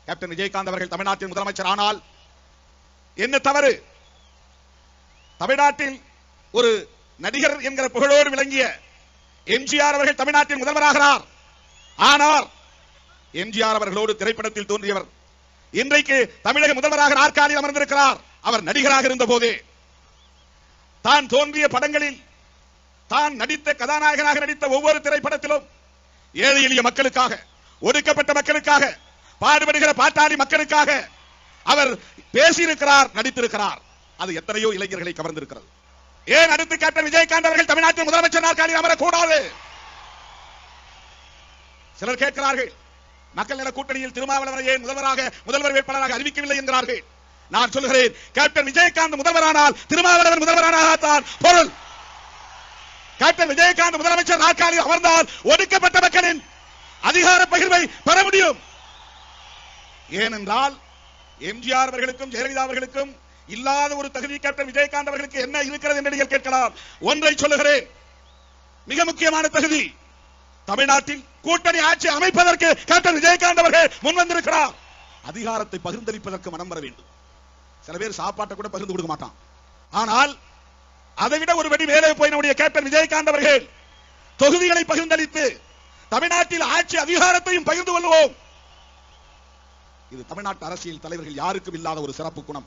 Captain Vijayakanth அவர்கள் தமிழ்நாட்டின் முதலமைச்சர் ஆனால் என்ன தவறு? தமிழ்நாட்டில் ஒரு நடிகர் என்கிற புகழோடு விளங்கிய எம்ஜிஆர் அவர்கள் தமிழ்நாட்டின் முதல்வராகிறார். ஆனால் எம்ஜிஆர் அவர்களோடு திரைப்படத்தில் தோன்றியவர் இன்றைக்கு தமிழக முதல்வராக நாற்காலியில் அமர்ந்திருக்கிறார். அவர் நடிகராக இருந்த போதே தான் தோன்றிய படங்களில் தான் நடித்த கதாநாயகனாக நடித்த ஒவ்வொரு திரைப்படத்திலும் ஏழை எளிய மக்களுக்காக, ஒடுக்கப்பட்ட மக்களுக்காக, பாடுபடுகிற பாட்டாளி மக்களுக்காக அவர் பேசியிருக்கிறார், நடித்திருக்கிறார். அது எத்தனையோ இளைஞர்களை கவர்ந்திருக்கிறது. ஏன் அடுத்து கேப்டன் விஜயகாந்த் அவர்கள் தமிழ்நாட்டின் முதலமைச்சர் நாற்காலியில் அமரக்கூடாது? சிலர் கேட்கிறார்கள், மக்கள் நல கூட்டணியில் திருமாவளவனை ஏன் முதல்வர் வேட்பாளராக அறிவிக்கவில்லை என்கிறார்கள். நான் சொல்கிறேன், கேப்டன் விஜயகாந்த் முதல்வரானால் திருமாவளவன் முதல்வரானால்தான் பொருள். கேப்டன் விஜயகாந்த் முதலமைச்சர் நாற்காலியில் அமர்ந்தால் ஒடுக்கப்பட்ட மக்களின் அதிகார பகிர்வை பெற முடியும். ஏனென்றால் எம்ஜிஆர் அவர்களுக்கும் ஜெயலலிதா அவர்களுக்கும் இல்லாத ஒரு தகுதி கேப்டன் விஜயகாந்த் அவர்களுக்கு என்ன இருக்கிறது என்று நீங்கள் கேட்கலாம். ஒன்றை சொல்லுகிறேன், மிக முக்கியமான தகுதி. தமிழ்நாட்டில் கூட்டணி ஆட்சி அமைப்பதற்கு கேப்டன் விஜயகாந்த் அவர்கள் முன்வந்திருக்கிறார். அதிகாரத்தை பகிர்ந்தளிப்பதற்கு மனம் வர வேண்டும். சில பேர் சாப்பாட்டை கூட பகிர்ந்து கொடுக்க மாட்டான். ஆனால் அதை விட ஒரு படி மேலே போய் நம்முடைய கேப்டன் விஜயகாந்த் அவர்கள் தொகுதிகளை பகிர்ந்தளித்து தமிழ்நாட்டில் ஆட்சி அதிகாரத்தையும் பகிர்ந்து கொள்வோம். இது தமிழ்நாட்டு அரசியல் தலைவர்கள் யாருக்கும் இல்லாத ஒரு சிறப்பு குணம்.